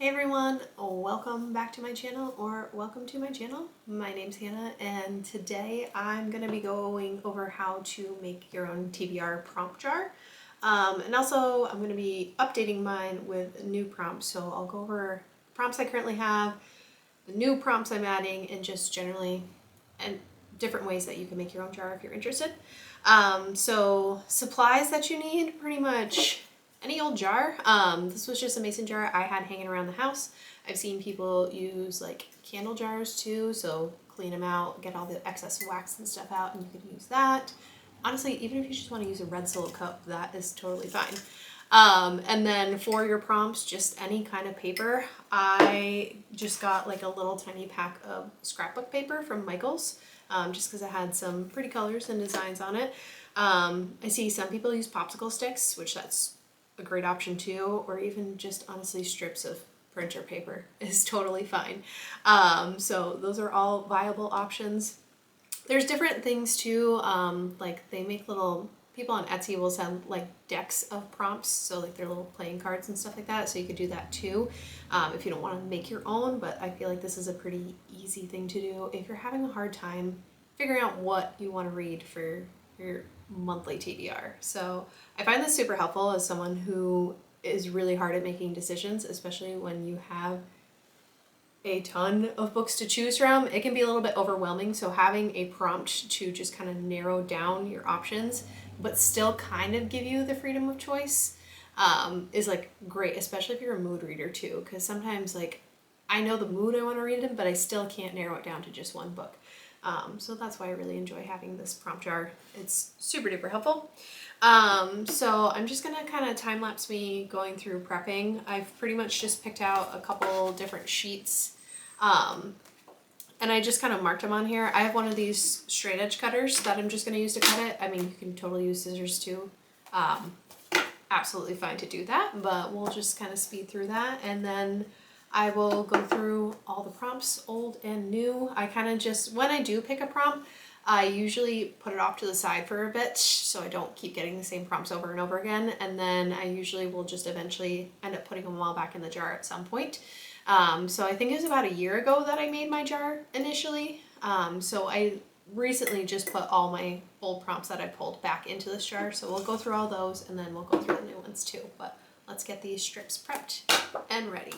Hey everyone, welcome back to my channel, or welcome to my channel. My name's Hannah, and today I'm going to be going over how to make your own TBR prompt jar. And also I'm going to be updating mine with new prompts, so I'll go over prompts I currently have, the new prompts I'm adding, and just generally and different ways that you can make your own jar if you're interested. So supplies that you need, pretty much any old jar. This was just a mason jar I had hanging around the house. I've seen people use like candle jars too, so clean them out, get all the excess wax and stuff out, and you can use that. Honestly, even if you just want to use a red solo cup, that is totally fine. And then for your prompts, just any kind of paper. I just got like a little tiny pack of scrapbook paper from Michael's, just because it had some pretty colors and designs on it. I see some people use popsicle sticks, which that's a great option too, or even just honestly strips of printer paper is totally fine. So those are all viable options. There's different things too, like they make little, people on Etsy will send like decks of prompts, so like their little playing cards and stuff like that, so you could do that too if you don't want to make your own. But I feel like this is a pretty easy thing to do if you're having a hard time figuring out what you want to read for your monthly TBR. So I find this super helpful as someone who is really hard at making decisions, especially when you have a ton of books to choose from. It can be a little bit overwhelming, so having a prompt to just kind of narrow down your options but still kind of give you the freedom of choice is like great, especially if you're a mood reader too, because sometimes like I know the mood I want to read in, but I still can't narrow it down to just one book. So that's why I really enjoy having this prompt jar. It's super duper helpful. So I'm just gonna kind of time lapse me going through prepping. I've pretty much just picked out a couple different sheets, and I just kind of marked them on here. I have one of these straight edge cutters that I'm just gonna use to cut it. I mean, you can totally use scissors too. Absolutely fine to do that, but we'll just kind of speed through that, and then I will go through all the prompts, old and new. I kind of just, when I do pick a prompt, I usually put it off to the side for a bit so I don't keep getting the same prompts over and over again. And then I usually will just eventually end up putting them all back in the jar at some point. So I think it was about a year ago that I made my jar initially. So I recently just put all my old prompts that I pulled back into this jar. So we'll go through all those and then we'll go through the new ones too. But let's get these strips prepped and ready.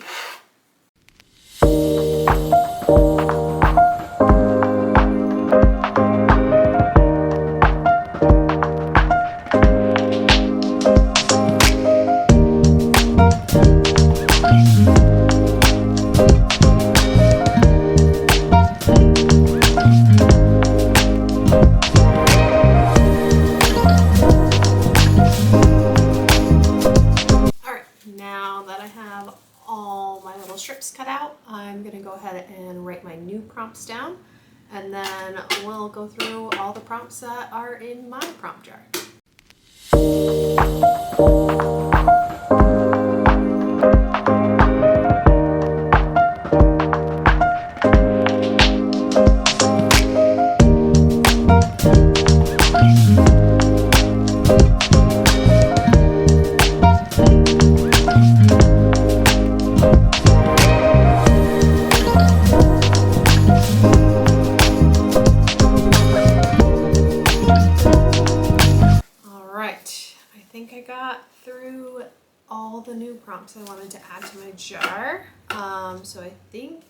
Strips cut out, I'm going to go ahead and write my new prompts down, and then we'll go through all the prompts that are in my prompt jar. Through all the new prompts I wanted to add to my jar. So I think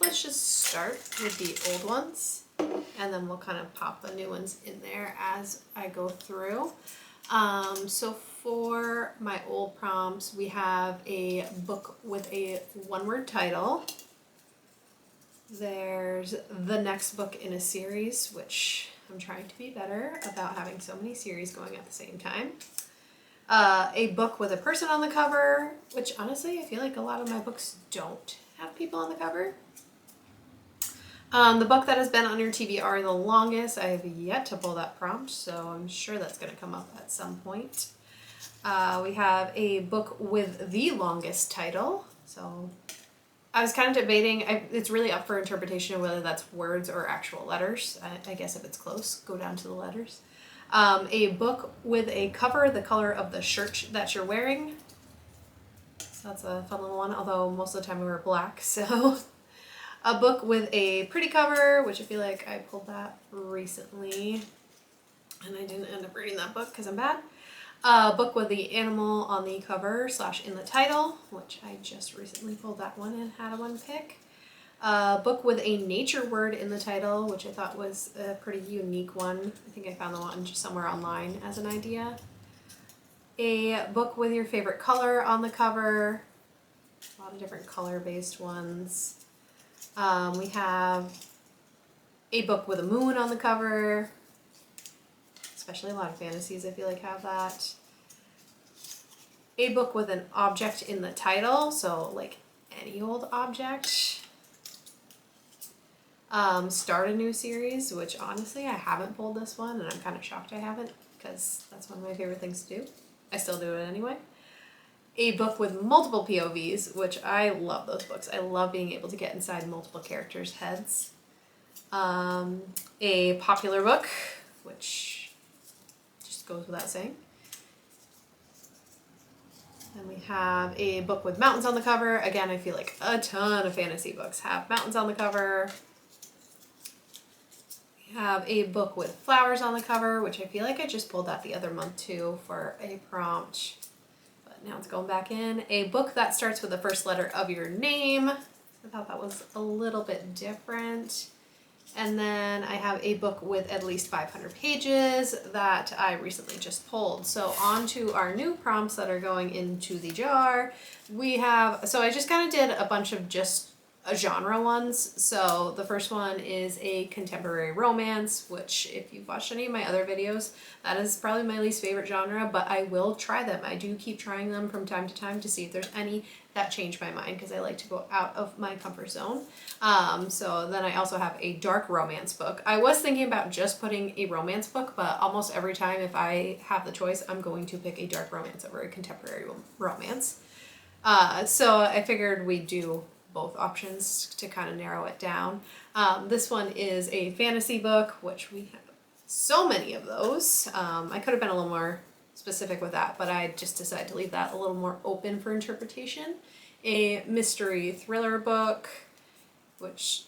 let's just start with the old ones, and then we'll kind of pop the new ones in there as I go through. So for my old prompts, we have a book with a one-word title. There's the next book in a series, which I'm trying to be better about having so many series going at the same time. A book with a person on the cover, which honestly I feel like a lot of my books don't have people on the cover. The book that has been on your TBR the longest, I have yet to pull that prompt, so I'm sure that's going to come up at some point. We have a book with the longest title, so I was kind of debating, it's really up for interpretation of whether that's words or actual letters. I guess if it's close, go down to the letters. A book with a cover the color of the shirt that you're wearing. So that's a fun little one, although most of the time we wear black, so. A book with a pretty cover, which I feel like I pulled that recently, and I didn't end up reading that book because I'm bad. A book with the animal on the cover / in the title, which I just recently pulled that one and had one pick. A book with a nature word in the title, which I thought was a pretty unique one. I think I found the one just somewhere online as an idea. A book with your favorite color on the cover. A lot of different color-based ones. We have a book with a moon on the cover. Especially a lot of fantasies I feel like have that. A book with an object in the title, so like any old object. Start a new series, which honestly I haven't pulled this one, and I'm kind of shocked I haven't, because that's one of my favorite things to do. I still do it anyway. A book with multiple POVs, which I love those books. I love being able to get inside multiple characters' heads. A popular book, which just goes without saying. Then we have a book with mountains on the cover. Again, I feel like a ton of fantasy books have mountains on the cover. We have a book with flowers on the cover, which I feel like I just pulled that the other month too for a prompt. But now it's going back in. A book that starts with the first letter of your name. I thought that was a little bit different. And then I have a book with at least 500 pages that I recently just pulled. So on to our new prompts that are going into the jar. So I just kind of did a bunch of just genre ones. So the first one is a contemporary romance, which if you've watched any of my other videos, that is probably my least favorite genre, but I will try them. I do keep trying them from time to time to see if there's any that change my mind, because I like to go out of my comfort zone. So then I also have a dark romance book. I was thinking about just putting a romance book, but almost every time if I have the choice, I'm going to pick a dark romance over a contemporary romance. So I figured we'd do both options to kind of narrow it down. This one is a fantasy book, which we have so many of those. I could have been a little more specific with that, but I just decided to leave that a little more open for interpretation. A mystery thriller book, which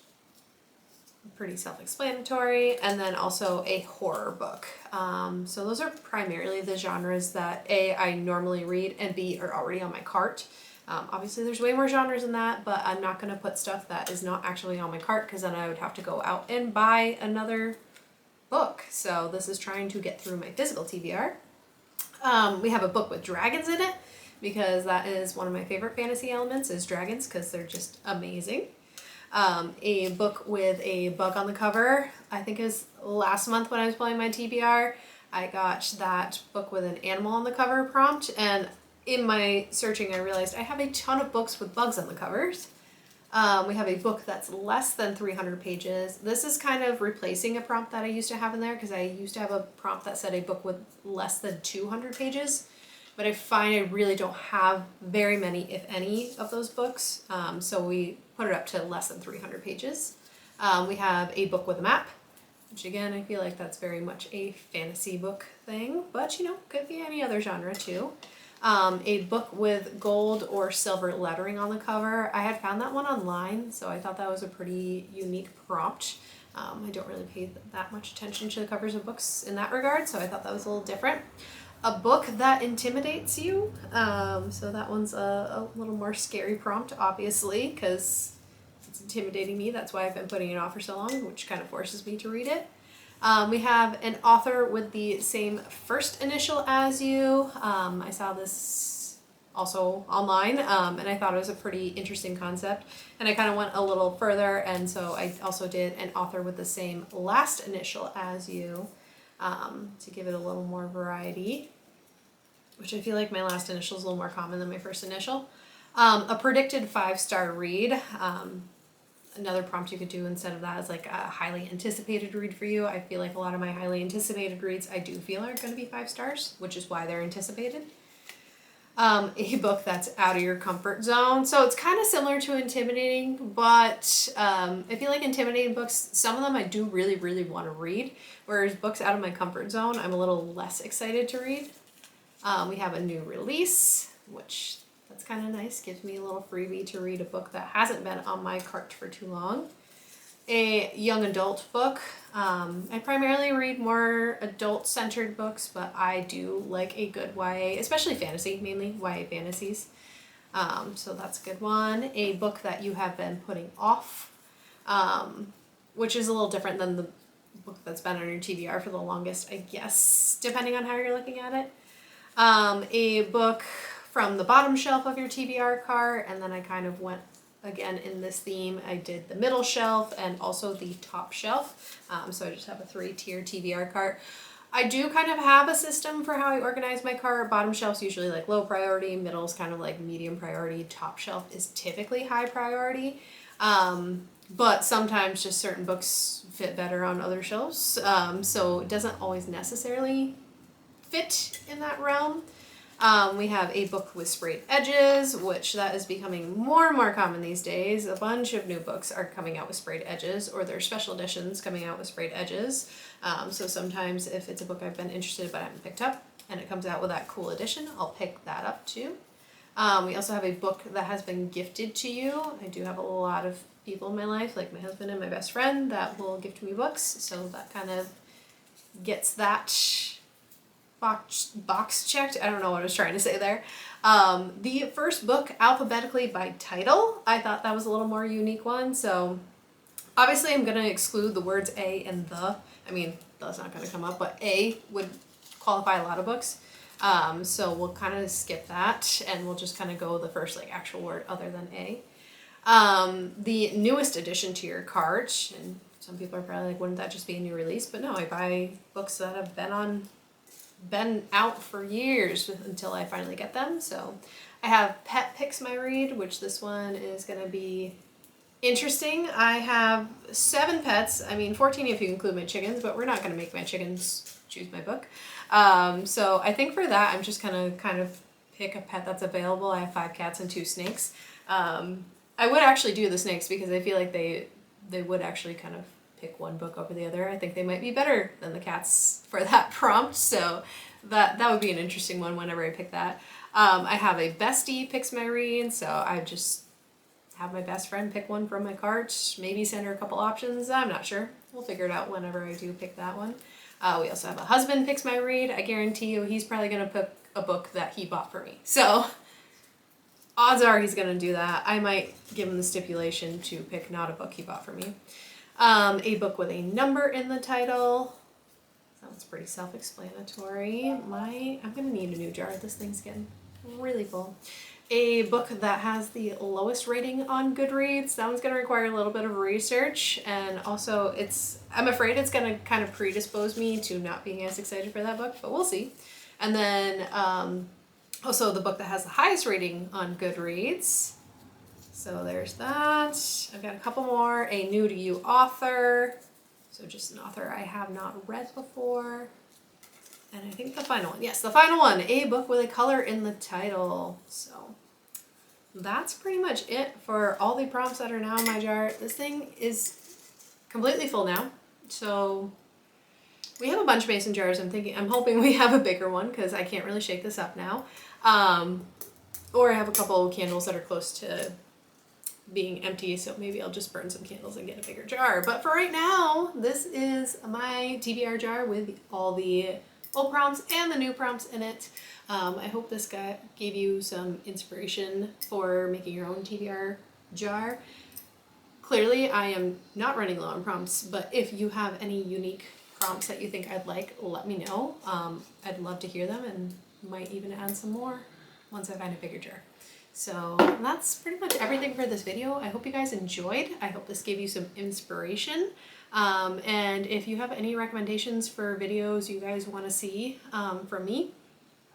is pretty self-explanatory, and then also a horror book. So those are primarily the genres that A, I normally read, and B, are already on my cart. Obviously there's way more genres than that, but I'm not going to put stuff that is not actually on my cart, because then I would have to go out and buy another book. So this is trying to get through my physical TBR. We have a book with dragons in it, because that is one of my favorite fantasy elements, is dragons, because they're just amazing. A book with a bug on the cover. I think it was last month when I was playing my TBR, I got that book with an animal on the cover prompt, and in my searching I realized I have a ton of books with bugs on the covers. We have a book that's less than 300 pages. This is kind of replacing a prompt that I used to have in there, because I used to have a prompt that said a book with less than 200 pages. But I find I really don't have very many, if any, of those books. So we put it up to less than 300 pages. We have a book with a map, which again, I feel like that's very much a fantasy book thing, but you know, could be any other genre too. A book with gold or silver lettering on the cover. I had found that one online, so I thought that was a pretty unique prompt. I don't really pay that much attention to the covers of books in that regard, so I thought that was a little different. A book that intimidates you. So that one's a little more scary prompt, obviously, because it's intimidating me. That's why I've been putting it off for so long, which kind of forces me to read it. We have an author with the same first initial as you. I saw this also online, and I thought it was a pretty interesting concept, and I kind of went a little further, and so I also did an author with the same last initial as you, to give it a little more variety, which I feel like my last initial is a little more common than my first initial. A predicted 5-star read. Another prompt you could do instead of that is like a highly anticipated read for you. I feel like a lot of my highly anticipated reads I do feel are going to be 5 stars, which is why they're anticipated. A book that's out of your comfort zone. So it's kind of similar to intimidating, but I feel like intimidating books, some of them I do really, really want to read, whereas books out of my comfort zone, I'm a little less excited to read. We have a new release, which that's kind of nice. Gives me a little freebie to read a book that hasn't been on my cart for too long. A young adult book. I primarily read more adult-centered books, but I do like a good YA, especially fantasy, mainly YA fantasies. So that's a good one. A book that you have been putting off, which is a little different than the book that's been on your TBR for the longest, I guess, depending on how you're looking at it. A book from the bottom shelf of your TBR cart, and then I kind of went again in this theme. I did the middle shelf and also the top shelf. So I just have a 3-tier TBR cart. I do kind of have a system for how I organize my cart. Bottom shelf's usually like low priority, middle's kind of like medium priority, top shelf is typically high priority. But sometimes just certain books fit better on other shelves. So it doesn't always necessarily fit in that realm. We have a book with sprayed edges, which that is becoming more and more common these days. A bunch of new books are coming out with sprayed edges, or there's special editions coming out with sprayed edges. So sometimes if it's a book I've been interested in but I haven't picked up, and it comes out with that cool edition, I'll pick that up too. We also have a book that has been gifted to you. I do have a lot of people in my life, like my husband and my best friend, that will gift me books, so that kind of gets that box checked. I don't know what I was trying to say there. The first book alphabetically by title, I thought that was a little more unique one. So obviously I'm going to exclude the words A and the. I mean, that's not going to come up, but A would qualify a lot of books. So we'll kind of skip that and we'll just kind of go the first like actual word other than A. The newest addition to your cart, and some people are probably like, wouldn't that just be a new release? But no, I buy books that have been out for years until I finally get them. So I have Pet Picks My Read, which this one is going to be interesting. I have 7 pets. I mean 14 if you include my chickens, but we're not going to make my chickens choose my book. So I think for that I'm just going to kind of pick a pet that's available. I have 5 cats and 2 snakes. I would actually do the snakes because I feel like they would actually kind of pick one book over the other. I think they might be better than the cats for that prompt, so that would be an interesting one whenever I pick that. I have a bestie picks my read, so I just have my best friend pick one from my cart, maybe send her a couple options. I'm not sure. We'll figure it out whenever I do pick that one. We also have a husband picks my read. I guarantee you he's probably going to pick a book that he bought for me. So odds are he's going to do that. I might give him the stipulation to pick not a book he bought for me. A book with a number in the title. Sounds pretty self-explanatory. I'm going to need a new jar. This thing's getting really full. A book that has the lowest rating on Goodreads. That one's going to require a little bit of research, and also I'm afraid it's going to kind of predispose me to not being as excited for that book, but we'll see. And then also the book that has the highest rating on Goodreads. So there's that. I've got a couple more. A new to you author. So just an author I have not read before. And I think the final one. Yes, the final one. A book with a color in the title. So that's pretty much it for all the prompts that are now in my jar. This thing is completely full now. So we have a bunch of mason jars. I'm hoping we have a bigger one because I can't really shake this up now. Or I have a couple of candles that are close to being empty, so maybe I'll just burn some candles and get a bigger jar. But for right now, this is my TBR jar with all the old prompts and the new prompts in it. I hope this gave you some inspiration for making your own TBR jar. Clearly, I am not running low on prompts, but if you have any unique prompts that you think I'd like, let me know. I'd love to hear them and might even add some more once I find a bigger jar. So that's pretty much everything for this video. I hope you guys enjoyed. I hope this gave you some inspiration. And if you have any recommendations for videos you guys want to see from me,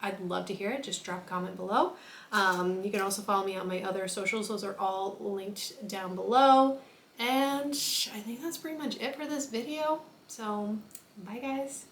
I'd love to hear it. Just drop a comment below. You can also follow me on my other socials. Those are all linked down below. And I think that's pretty much it for this video. So bye guys.